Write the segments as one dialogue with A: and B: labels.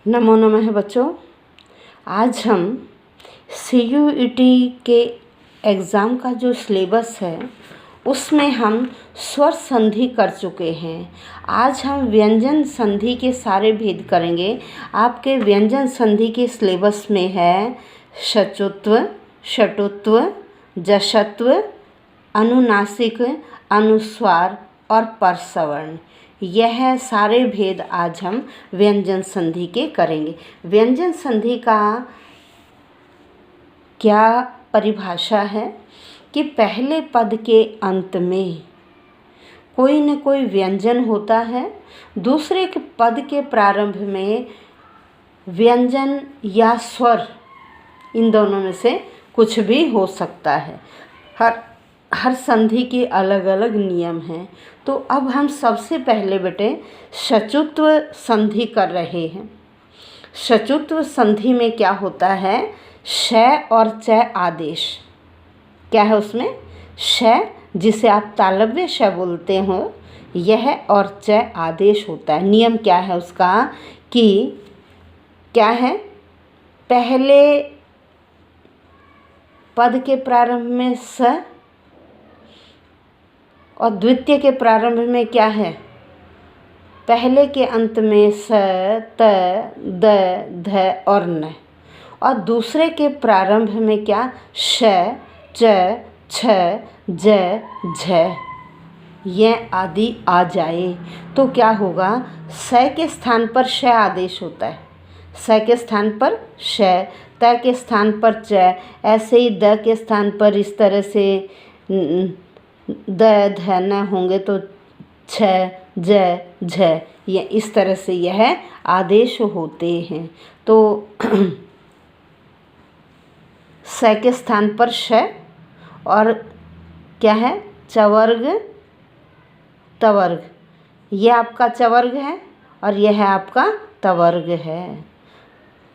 A: नमो नमः बच्चों। आज हम CUET के एग्ज़ाम का जो सिलेबस है उसमें हम स्वर संधि कर चुके हैं। आज हम व्यंजन संधि के सारे भेद करेंगे। आपके व्यंजन संधि के सिलेबस में है शचुत्व, षटुत्व, जशत्व, अनुनासिक, अनुस्वार और परसवर्ण। यह सारे भेद आज हम व्यंजन संधि के करेंगे। व्यंजन संधि का क्या परिभाषा है कि पहले पद के अंत में कोई न कोई व्यंजन होता है, दूसरे के पद के प्रारंभ में व्यंजन या स्वर, इन दोनों में से कुछ भी हो सकता है। हर संधि के अलग अलग नियम हैं। तो अब हम सबसे पहले बेटे शचुत्व संधि कर रहे हैं। शचुत्व संधि में क्या होता है, श और च आदेश। क्या है उसमें, श जिसे आप तालव्य श बोलते हो, यह और च आदेश होता है। नियम क्या है उसका कि क्या है, पहले पद के प्रारंभ में स और द्वितीय के प्रारंभ में क्या है, पहले के अंत में स, त, द, ध और न, और दूसरे के प्रारंभ में क्या, श, च, छ, ज, झ, यह आदि आ जाए तो क्या होगा, स के स्थान पर श आदेश होता है, स के स्थान पर श, त के स्थान पर च, ऐसे ही द के स्थान पर इस तरह से द, ध, न होंगे तो छ, ज, झ, ये इस तरह से यह आदेश होते हैं। तो स के स्थान पर श और क्या है, चवर्ग, तवर्ग, यह आपका चवर्ग है और यह है आपका तवर्ग है।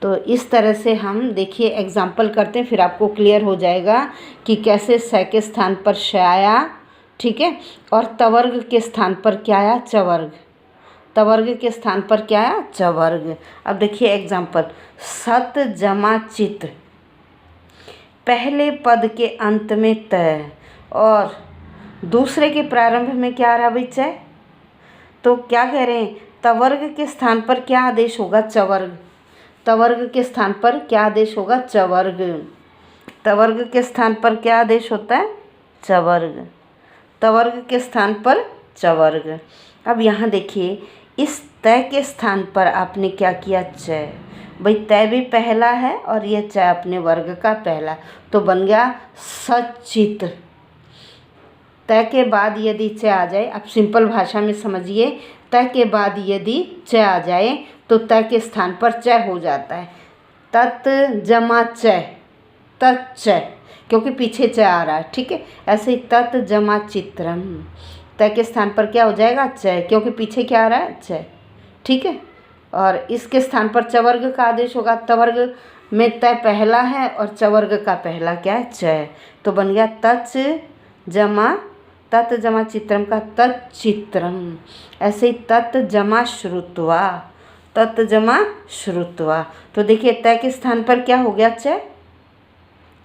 A: तो इस तरह से हम देखिए एग्जाम्पल करते हैं, फिर आपको क्लियर हो जाएगा कि कैसे स के स्थान पर श आया, ठीक है, और तवर्ग के स्थान पर क्या आया, चवर्ग, तवर्ग के स्थान पर क्या आया, चवर्ग। अब देखिए एग्जाम्पल, सत जमा चित, पहले पद के अंत में त और दूसरे के प्रारंभ में क्या आ रहा भाई, च, तो क्या कह रहे हैं, तवर्ग के स्थान पर क्या आदेश होगा, चवर्ग, तवर्ग के स्थान पर क्या आदेश होगा, चवर्ग, तवर्ग के स्थान पर क्या आदेश होता है, चवर्ग, तवर्ग के स्थान पर चवर्ग। अब यहाँ देखिए इस त के स्थान पर आपने क्या किया, च, भाई त भी पहला है और ये च अपने वर्ग का पहला, तो बन गया सचित। त के बाद यदि च आ जाए, आप सिंपल भाषा में समझिए, त के बाद यदि च आ जाए तो त के स्थान पर च हो जाता है, तत् जमा च, तच्च, क्योंकि पीछे च आ रहा है, ठीक है। ऐसे ही तत् जमा चित्रम, त के स्थान पर क्या हो जाएगा, च, क्योंकि पीछे क्या आ रहा है, च, ठीक है। और इसके स्थान पर चवर्ग का आदेश होगा, तवर्ग में त पहला है और चवर्ग का पहला क्या है, च, तो बन गया तच जमा, तत् जमा चित्रम का तच्चित्रम। ऐसे ही तत् जमा श्रुत्वा, तत् जमा श्रुत्वा, तो देखिए त के स्थान पर क्या हो गया, च,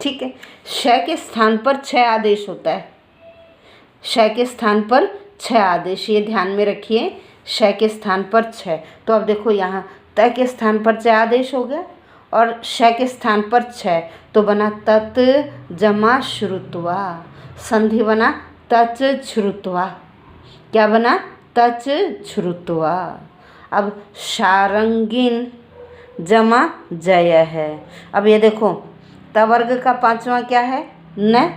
A: ठीक है। श के स्थान पर छ आदेश होता है, श के स्थान पर छ आदेश, ये ध्यान में रखिए, श के स्थान पर छ। तो अब देखो यहाँ त के स्थान पर च आदेश हो गया और श के स्थान पर छ, तो बना तत् जमा श्रुत्वा, संधि बना तच श्रुत्वा, क्या बना, तच श्रुत्वा। अब शारंगीन जमा जय है। अब ये देखो तवर्ग का पांचवा क्या है, न,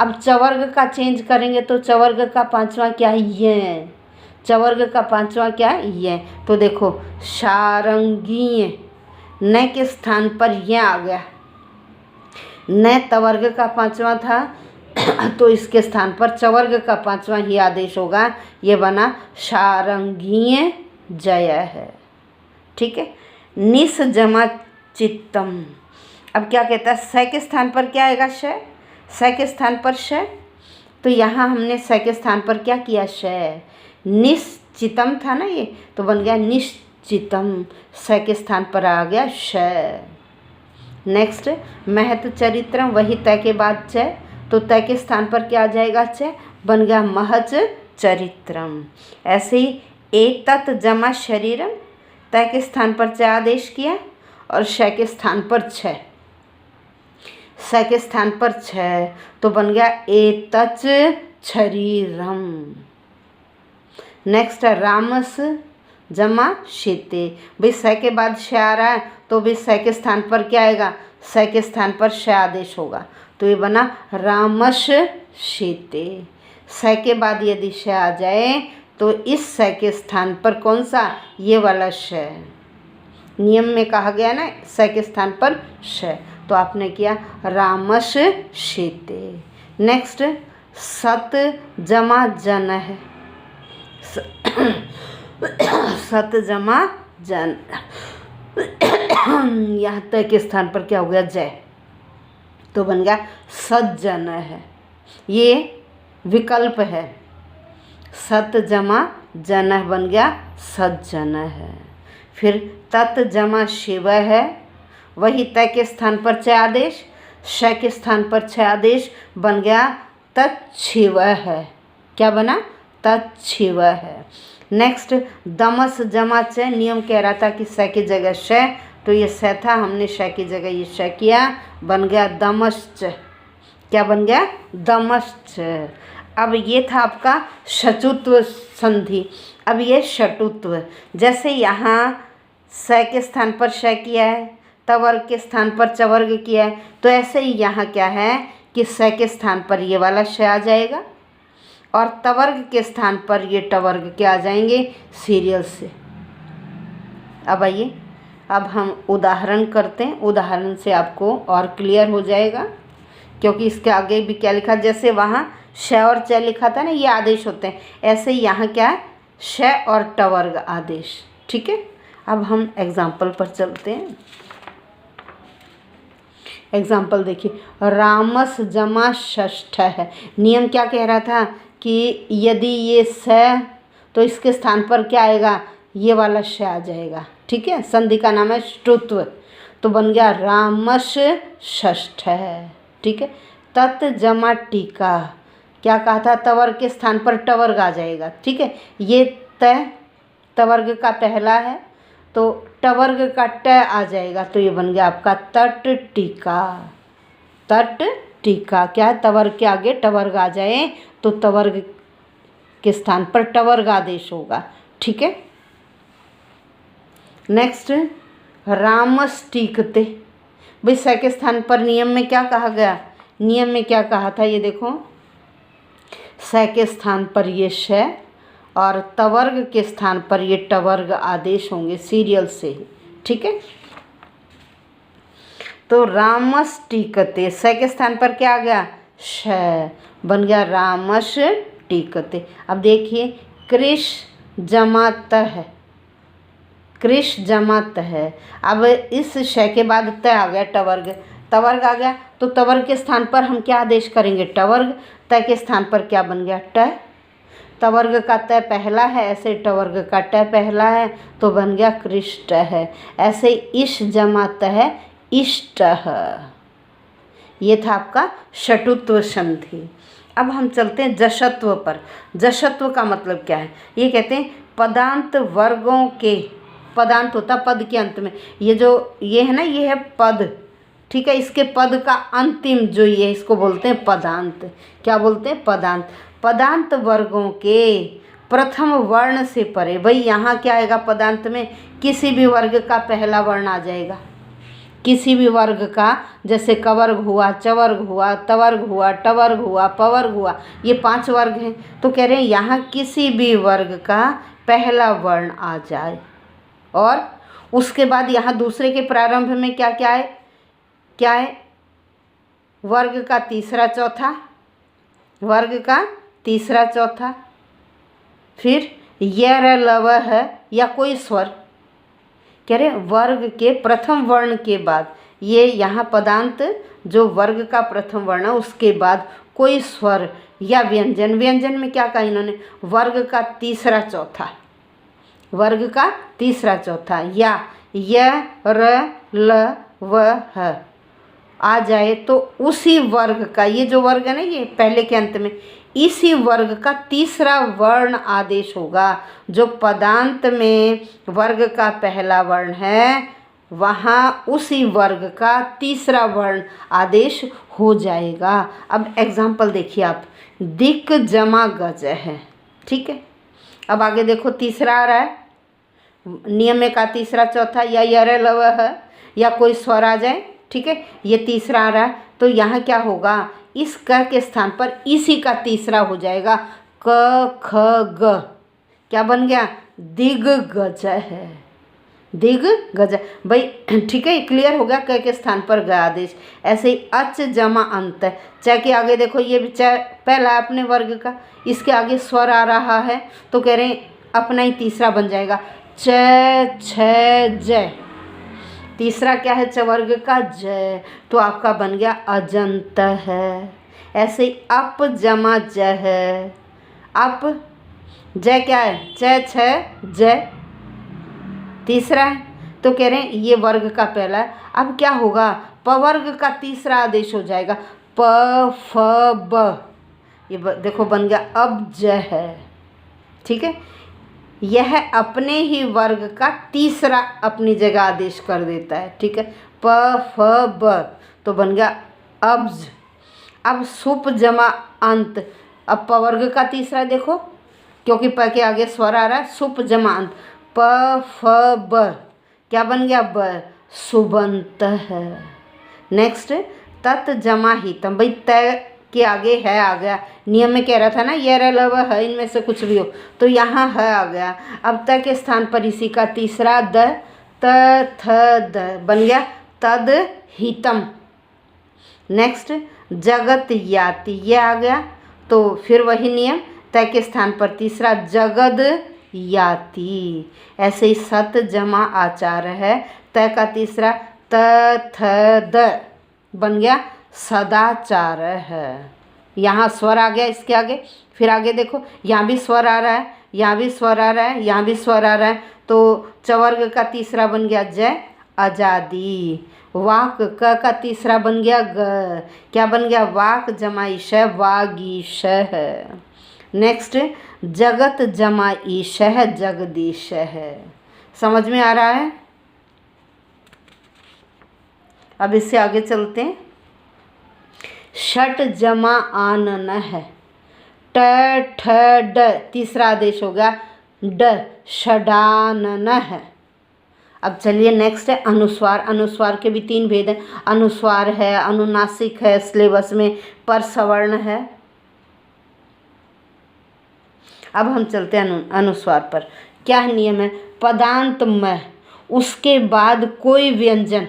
A: अब चवर्ग का चेंज करेंगे तो चवर्ग का पांचवा क्या है, ये, चवर्ग का पांचवा क्या है, ये, तो देखो शारंगीय, न के स्थान पर ये आ गया, न तवर्ग का पांचवा था तो इसके स्थान पर चवर्ग का पांचवा ही आदेश होगा, ये बना शारंगीय जय है, ठीक है। निस जमा चित्तम, अब क्या कहता है, स के स्थान पर क्या आएगा, श, स के स्थान पर श, तो यहाँ हमने स के स्थान पर क्या किया, श, निश्चितम था ना ये, तो बन गया निश्चित चितम, स के स्थान पर आ गया श। नेक्स्ट महत चरित्रम, वही त के बाद च, तो त के स्थान पर क्या आ जाएगा च, बन गया महच चरित्रम। ऐसे ही एतत् जमा शरीरम, त के स्थान पर च आदेश किया और श के स्थान पर छ, स के स्थान पर छ, तो बन गया एतच शरीरम। नेक्स्ट है रामस जमा शीते, भाई स के बाद श आ रहा है तो भी स के स्थान पर क्या आएगा, स के स्थान पर श आदेश होगा, तो ये बना रामश शीते। स के बाद यदि श आ जाए तो इस स के स्थान पर कौन सा, ये वाला श, नियम में कहा गया ना स के स्थान पर श, तो आपने किया रामश शीते। नेक्स्ट सत जमा जन है, सत जमा जन, यहाँ त के स्थान पर क्या हो गया जय, तो बन गया सज्जन है, ये विकल्प है, सत जमा जन बन गया सज्जन है। फिर तत् जमा शिव है, वही त के स्थान पर च आदेश, श के स्थान पर छ आदेश, बन गया तच्छिव है, क्या बना, तच्छिव है। नेक्स्ट दमस जमा च, नियम कह रहा था कि स की जगह श, तो ये स था, हमने श की जगह ये श किया, बन गया दमश्च, क्या बन गया, दमश्च। अब ये था आपका शचुत्व संधि, अब ये शटुत्व, जैसे यहाँ स के स्थान पर श किया है, तवर्ग के स्थान पर चवर्ग किया है, तो ऐसे ही यहाँ क्या है कि स के स्थान पर ये वाला श आ जाएगा और तवर्ग के स्थान पर ये टवर्ग के आ जाएंगे सीरियल से। अब आइए, अब हम उदाहरण करते हैं, उदाहरण से आपको और क्लियर हो जाएगा, क्योंकि इसके आगे भी क्या लिखा, जैसे वहाँ श और च लिखा था ना, ये आदेश होते हैं, ऐसे ही यहाँ क्या है, श और टवर्ग आदेश। ठीक है, अब हम एग्जाम्पल पर चलते हैं। एग्जाम्पल देखिए, रामस जमा षष्ठ है, नियम क्या कह रहा था कि यदि ये स, तो इसके स्थान पर क्या आएगा, ये वाला श आ जाएगा। ठीक है, संधि का नाम है ष्टुत्व, तो बन गया रामश षष्ठ है। ठीक है, तत् जमा टीका, क्या कहा था, तवर्ग के स्थान पर टवर्ग आ जाएगा। ठीक है, ये त तवर्ग का पहला है तो टवर्ग का ट आ जाएगा, तो ये बन गया आपका तट टीका। तट टीका क्या है, तवर्ग के आगे टवर्ग आ जाए तो तवर्ग के स्थान पर टवर्ग आदेश होगा। ठीक है, नेक्स्ट रामस टीकते, भाई स के स्थान पर नियम में क्या कहा गया, नियम में क्या कहा था, ये देखो, स के स्थान पर ये श और तवर्ग के स्थान पर ये टवर्ग आदेश होंगे सीरियल से ही। ठीक है, तो रामस टीकते, स के स्थान पर क्या आ गया, श, बन गया रामस टीकते। अब देखिए, कृष जमा त है, कृष जमा त है, अब इस श के बाद त आ गया, टवर्ग, तवर्ग आ गया, तो तवर्ग के स्थान पर हम क्या आदेश करेंगे, टवर्ग, त के स्थान पर क्या बन गया, ट, तवर्ग का त पहला है, ऐसे टवर्ग का ट पहला है, तो बन गया कृष्ट है। ऐसे इश जमा त है, इष्ट। ये था आपका शटुत्व संधि। अब हम चलते हैं जशत्व पर। जशत्व का मतलब क्या है, ये कहते हैं पदांत वर्गों के, पदांत होता पद के अंत में, ये जो ये है ना, ये है पद। ठीक है, इसके पद का अंतिम जो ये है, इसको बोलते हैं पदांत। क्या बोलते हैं, पदांत। पदांत वर्गों के प्रथम वर्ण से परे, भाई यहाँ क्या आएगा पदांत में, किसी भी वर्ग का पहला वर्ण आ जाएगा, किसी भी वर्ग का, जैसे कवर्ग हुआ, चवर्ग हुआ, तवर्ग हुआ, टवर्ग हुआ, पवर्ग हुआ, ये 5 वर्ग हैं, तो कह रहे हैं यहाँ किसी भी वर्ग का पहला वर्ण आ जाए, और उसके बाद यहाँ दूसरे के प्रारंभ में क्या क्या है, क्या है, वर्ग का तीसरा चौथा, वर्ग का तीसरा चौथा, फिर य र लव है या कोई स्वर, कह रहे वर्ग के प्रथम वर्ण के बाद, ये यहाँ पदांत जो वर्ग का प्रथम वर्ण है उसके बाद कोई स्वर या व्यंजन, व्यंजन में क्या कहा इन्होंने, वर्ग का तीसरा चौथा, वर्ग का तीसरा चौथा। या य र ल व ह आ जाए तो उसी वर्ग का, ये जो वर्ग है ना ये पहले के अंत में, इसी वर्ग का तीसरा वर्ण आदेश होगा। जो पदांत में वर्ग का पहला वर्ण है वहाँ उसी वर्ग का तीसरा वर्ण आदेश हो जाएगा। अब एग्जाम्पल देखिए आप, दिक जमा गज है, ठीक है। अब आगे देखो तीसरा आ रहा है, नियम में का तीसरा चौथा, या यर लव है, या कोई स्वर आ जाए, ठीक है, ये तीसरा आ रहा है। तो यहाँ क्या होगा, इस क के स्थान पर इसी का तीसरा हो जाएगा, क ख ग, क्या बन गया, दिग गज है, दिग गज। भाई ठीक है, क्लियर हो गया, क के स्थान पर ग आदेश। ऐसे ही अच जमा अंत है, च के आगे देखो, ये भी च पहला अपने वर्ग का, इसके आगे स्वर आ रहा है तो कह रहे हैं अपना ही तीसरा बन जाएगा, च छ ज, तीसरा क्या है च वर्ग का ज, तो आपका बन गया अजंत है। ऐसे ही अप जमा ज है, अप ज क्या है, च छ ज, तीसरा है तो कह रहे हैं ये वर्ग का पहला है। अब क्या होगा, पवर्ग का तीसरा आदेश हो जाएगा, प फ ब, ये देखो बन गया अब ज है, ठीक है। यह अपने ही वर्ग का तीसरा अपनी जगह आदेश कर देता है, ठीक है, प फ ब, तो बन गया अब्ज। अब सुप जमा अंत, अब पवर्ग का तीसरा देखो, क्योंकि प के आगे स्वर आ रहा है, सुप जमा अंत, प फ ब, क्या बन गया, ब, सुबंत है। नेक्स्ट तत् जमा हितम, भाई त के आगे है आ गया, नियम में कह रहा था ना ये रलव है, इनमें से कुछ भी हो, तो यहाँ है आ गया। अब त के स्थान पर इसी का तीसरा द, त थ द, बन गया तद हितम। नेक्स्ट जगत याति, ये आ गया, तो फिर वही नियम, त के स्थान पर तीसरा जगद याति। ऐसे ही सत जमा आचार है, त का तीसरा त थ द, बन गया सदाचार है। यहाँ स्वर आ गया इसके आगे, फिर आगे देखो यहाँ भी स्वर आ रहा है, यहाँ भी स्वर आ रहा है, यहाँ भी स्वर आ रहा है, तो चवर्ग का तीसरा बन गया जय, आजादी। वाक क का तीसरा बन गया ग, क्या बन गया, वाक जमा ईश, वागीश है। नेक्स्ट जगत जमा ईश है, जगदीश है। समझ में आ रहा है। अब इससे आगे चलते हैं, षट जमा आनन है, ट ठ ड, तीसरा आदेश हो गया ड, षडानन है। अब चलिए नेक्स्ट है अनुस्वार। अनुस्वार के भी तीन भेद हैं, अनुस्वार है, अनुनासिक है, सिलेबस में पर सवर्ण है। अब हम चलते हैं अनुस्वार पर। क्या नियम है, पदांत में उसके बाद कोई व्यंजन,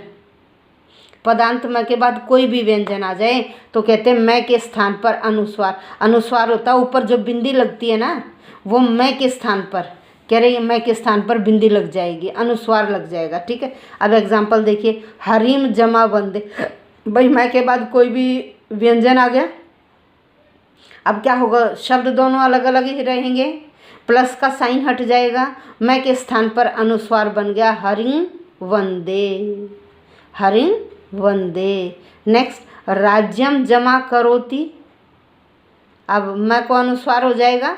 A: पदांत म के बाद कोई भी व्यंजन आ जाए तो कहते हैं मैं के स्थान पर अनुस्वार। अनुस्वार होता है ऊपर जो बिंदी लगती है ना, वो मैं के स्थान पर, कह रही है मैं के स्थान पर बिंदी लग जाएगी, अनुस्वार लग जाएगा, ठीक है। अब एग्जाम्पल देखिए, हरीम जमा वंदे, भाई मैं के बाद कोई भी व्यंजन आ गया, अब क्या होगा, शब्द दोनों अलग अलग ही रहेंगे, प्लस का साइन हट जाएगा, मैं के स्थान पर अनुस्वार बन गया हरिं वंदे, हरिं वंदे। नेक्स्ट राज्यम जमा करोति, अब मैं को अनुस्वार हो जाएगा,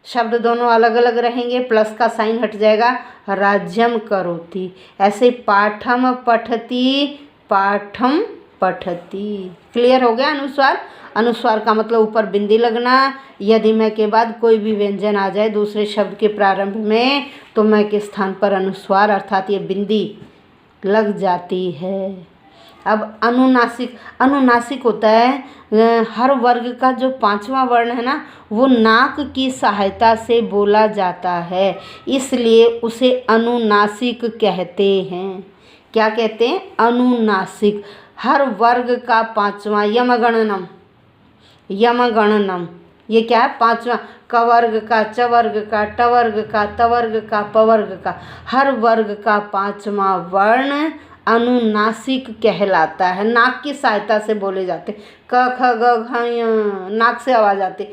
A: शब्द दोनों अलग अलग रहेंगे, प्लस का साइन हट जाएगा, राज्यम करोति। ऐसे पाठम पठती, पाठम पठती। क्लियर हो गया अनुस्वार। अनुस्वार का मतलब ऊपर बिंदी लगना, यदि मैं के बाद कोई भी व्यंजन आ जाए दूसरे शब्द के प्रारंभ में तो मैं के स्थान पर अनुस्वार अर्थात ये बिंदी लग जाती है। अब अनुनासिक, अनुनासिक होता है हर वर्ग का जो पांचवा वर्ण है ना, वो नाक की सहायता से बोला जाता है, इसलिए उसे अनुनासिक कहते हैं। क्या कहते हैं, अनुनासिक। हर वर्ग का पांचवा, यमगणनम, यमगणनम, ये क्या है, पांचवा, कवर्ग का, चवर्ग का, टवर्ग का, तवर्ग का, पवर्ग का, हर वर्ग का पांचवा वर्ण अनुनासिक कहलाता है। नाक की सहायता से बोले जाते, क ख ग घ य, नाक से आवाज आती,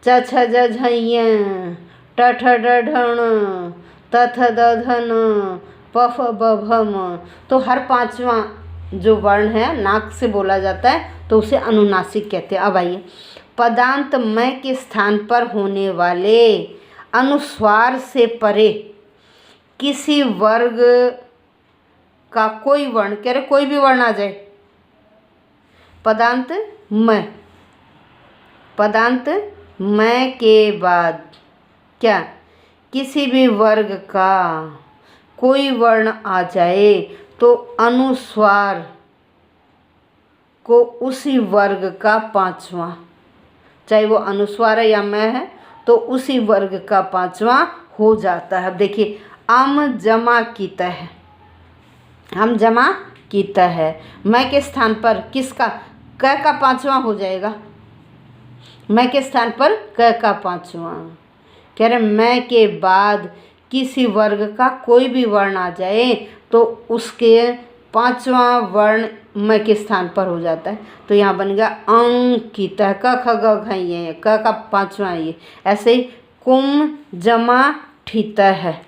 A: च छ ज झ य, ट ठ ड ढ ण, त थ द ध न प फ ब भ म। तो हर पांचवा जो वर्ण है नाक से बोला जाता है तो उसे अनुनासिक कहते हैं। अब आइए, पदांत म के स्थान पर होने वाले अनुस्वार से परे किसी वर्ग का कोई वर्ण, कह रहे कोई भी वर्ण आ जाए, पदांत म, पदांत म के बाद क्या किसी भी वर्ग का कोई वर्ण आ जाए तो अनुस्वार को उसी वर्ग का पांचवा, चाहे वो अनुस्वार है या मैं है, तो उसी वर्ग का पांचवा हो जाता है। अब देखिए, अम जमा कीता है, हम जमा कीता है, मैं के स्थान पर किसका, क का पांचवा हो जाएगा। मैं के स्थान पर क का पांचवा, कह रहे मैं के बाद किसी वर्ग का कोई भी वर्ण आ जाए तो उसके पांचवा वर्ण म के स्थान पर हो जाता है। तो यहाँ बन गया अंकिता, क ख ग घ ये, क का पांचवा ये। ऐसे ही कुम जमा ठित है,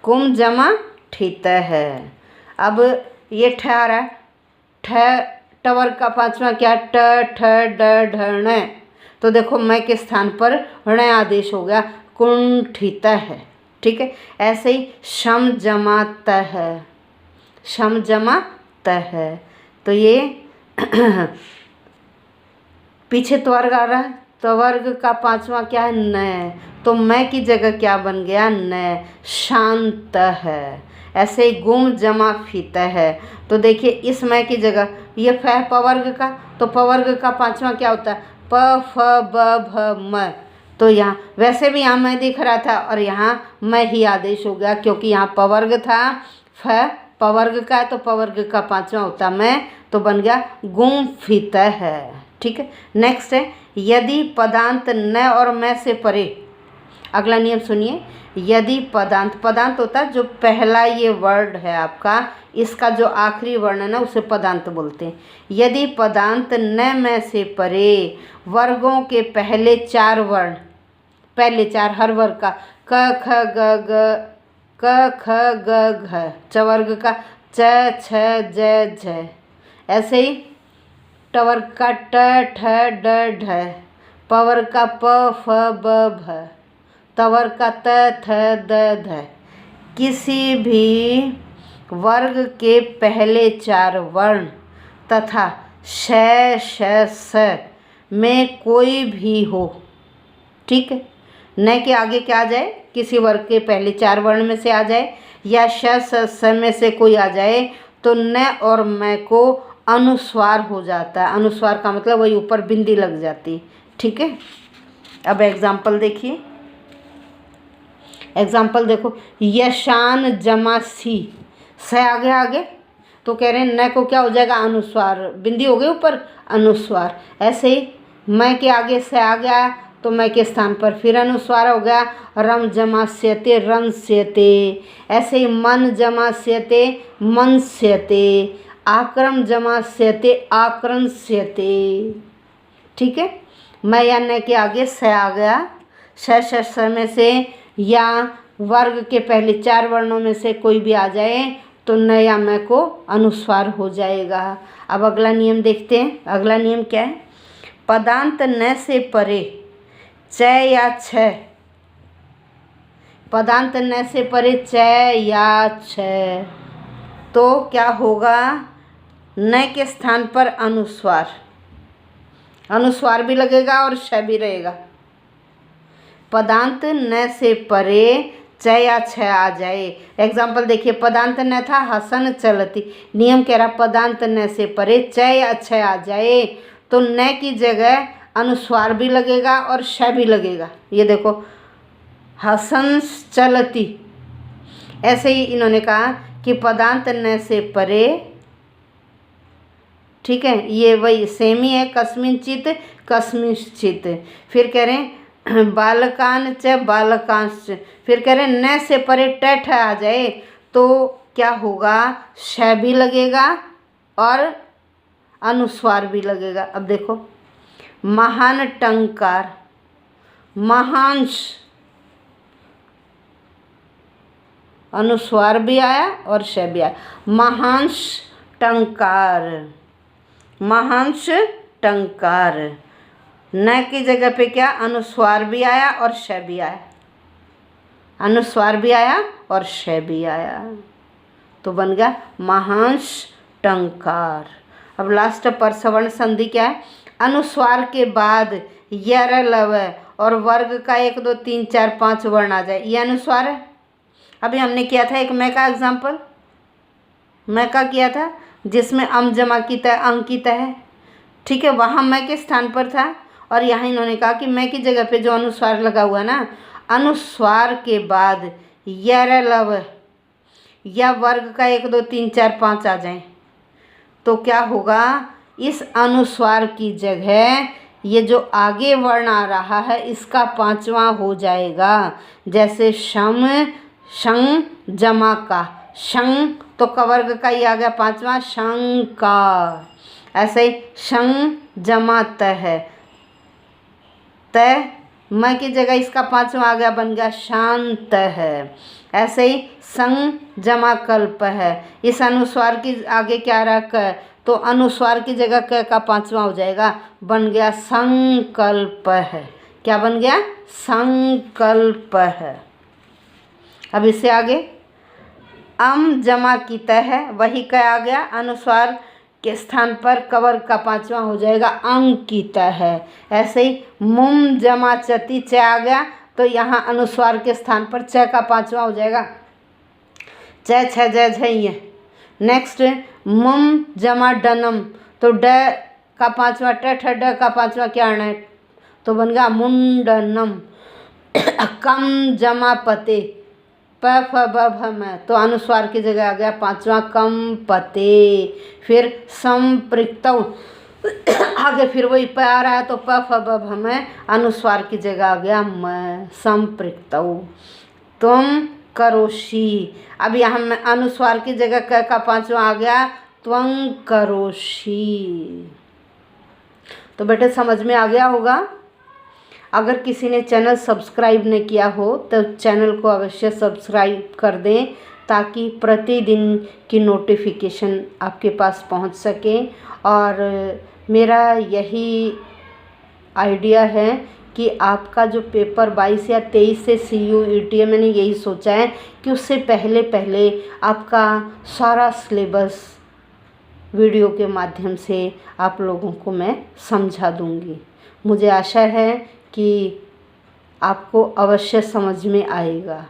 A: कुम जमा ठित है। अब ये ठ आ रहा है, ठ टवर का पांचवा क्या, ट ठ ड ढ ण। तो देखो मैं के स्थान पर ण आदेश हो गया, कुंठित है। ठीक है, ऐसे ही शम जमा त है, शम जमा त है। तो ये पीछे त्वर्ग आ रहा है, त्वर्ग का पांचवा क्या है, न। तो मैं की जगह क्या बन गया, न, शांत है। ऐसे ही गुम जमा फीत है। तो देखिए इस मैं की जगह ये फ है पवर्ग का, तो पवर्ग का पांचवा क्या होता है, प फ ब भ म। तो यहाँ वैसे भी यहाँ मैं दिख रहा था और यहाँ मैं ही आदेश हो गया, क्योंकि यहाँ पवर्ग था, फ पवर्ग का है तो पवर्ग का पांचवा होता मैं, तो बन गया गुम फीत है। ठीक है, नेक्स्ट है, यदि पदांत न और मैं से परे, अगला नियम सुनिए, यदि पदांत, पदांत होता है जो पहला ये वर्ड है आपका, इसका जो आखिरी वर्ण है ना उसे पदांत बोलते हैं। यदि पदांत न में से परे वर्गों के पहले चार वर्ण, पहले चार हर वर्ग का, क ख ग ग, क ख ग घ, चवर्ग का च छ ज झ, ऐसे ही टवर्ग का ट ठ ड ढ, पवर्ग का प फ ब भ, तवर्ग का त थ द ध। किसी भी वर्ग के पहले चार वर्ण तथा श श स में कोई भी हो, ठीक है, न के आगे क्या आ जाए, किसी वर्ग के पहले चार वर्ण में से आ जाए, या श स स में से कोई आ जाए, तो न और मैं को अनुस्वार हो जाता है। अनुस्वार का मतलब वही ऊपर बिंदी लग जाती। ठीक है, अब एग्जाम्पल देखिए, एग्जाम्पल देखो, यशान जमा सी, स आगे आगे, तो कह रहे हैं न को क्या हो जाएगा, अनुस्वार, बिंदी हो गई ऊपर, अनुस्वार। ऐसे ही मैं के आगे से आ गया तो मैं के स्थान पर फिर अनुस्वार हो गया, रम जमा स्यते रन स्यते। ऐसे ही मन जमा स्यते मन स्यते, आक्रम जमा स्यते आक्रम स्यते। ठीक है, मैं या न के आगे स आ गया, श में से या वर्ग के पहले चार वर्णों में से कोई भी आ जाए तो न या मैं को अनुस्वार हो जाएगा। अब अगला नियम देखते हैं। अगला नियम क्या है, पदांत न से परे च या छ, पदांत न से परे च या छ, तो क्या होगा, न के स्थान पर अनुस्वार, अनुस्वार भी लगेगा और श भी रहेगा। पदांत न से परे च या छ आ जाए। एग्जाम्पल देखिए, पदांत न था हसन चलती, नियम कह रहा पदांत न से परे च या छ आ जाए तो न की जगह अनुस्वार भी लगेगा और श भी लगेगा। ये देखो, हसन चलती। ऐसे ही इन्होंने कहा कि पदांत न से परे, ठीक है, ये वही सेम ही है, कस्मिंचित कस्मिंचित। फिर कह रहे हैं बालकान च बालकांश, फिर कह रहे हैं न से परे ट आ जाए तो क्या होगा, श भी लगेगा और अनुस्वार भी लगेगा। अब देखो, महान टंकार, महांश, अनुस्वार भी आया और श भी आया। महांश टंकार, महांश टंकार, न की जगह पे क्या अनुस्वार भी आया और श भी आया, अनुस्वार भी आया और श भी आया, तो बन गया महांश टंकार। अब लास्ट परसवर्ण संधि क्या है? अनुस्वार के बाद यर लव और वर्ग का 1 2 3 4 5 वर्ण आ जाए, ये अनुस्वार है। अभी हमने किया था एक मैं का एग्जाम्पल, मैं का किया था जिसमें अम जमा की तय अंकित है, ठीक है, वहाँ मैं के स्थान पर था। और यहाँ इन्होंने कहा कि मैं की जगह पे जो अनुस्वार लगा हुआ ना, अनुस्वार के बाद यर लव या वर्ग का 1 2 3 4 5 आ जाए, तो क्या होगा? इस अनुस्वार की जगह ये जो आगे वर्ण आ रहा है इसका 5वां हो जाएगा। जैसे शम, शं जमा का, शं तो कवर्ग का ही आ गया 5वां, शंका। ऐसे ही शं जमा तह, तह म की जगह इसका 5वां आ गया, बन गया शांत है। ऐसे ही संग जमा कल्प है, इस अनुस्वार की आगे क्या रहा? क, तो अनुस्वार की जगह क का 5वां हो जाएगा, बन गया संकल्प है। क्या बन गया? संकल्प है। अब इससे आगे अम जमा की तय है, वही क आ गया, अनुस्वार के स्थान पर कवर्ग का 5वां हो जाएगा, अंकित है। ऐसे ही मुम जमा चति च आ गया, तो यहाँ अनुस्वार के स्थान पर च का 5वां हो जाएगा, च छ ज झ। नेक्स्ट मुम जमा डनम, तो ड का 5वां ट ठ ड का 5वां क्या आना है? तो बन गया मुंडनम। कम जमा पते, प फ ब भ म, तो अनुस्वार की जगह आ गया 5वां, कम पते। फिर संपृक्तौ, आगे फिर वही प आ रहा है, तो प फ ब भ म, अनुस्वार की जगह आ गया म, संपृक्तौ। तुम करोषि, अब यहाँ में अनुस्वार की जगह क का 5वां आ गया, त्वं करोषि। तो बेटे समझ में आ गया होगा। अगर किसी ने चैनल सब्सक्राइब नहीं किया हो तो चैनल को अवश्य सब्सक्राइब कर दें, ताकि प्रतिदिन की नोटिफिकेशन आपके पास पहुंच सके। और मेरा यही आइडिया है कि आपका जो पेपर 22 या 23 से CUET है, मैंने यही सोचा है कि उससे पहले पहले आपका सारा सिलेबस वीडियो के माध्यम से आप लोगों को मैं समझा दूंगी। मुझे आशा है कि आपको अवश्य समझ में आएगा।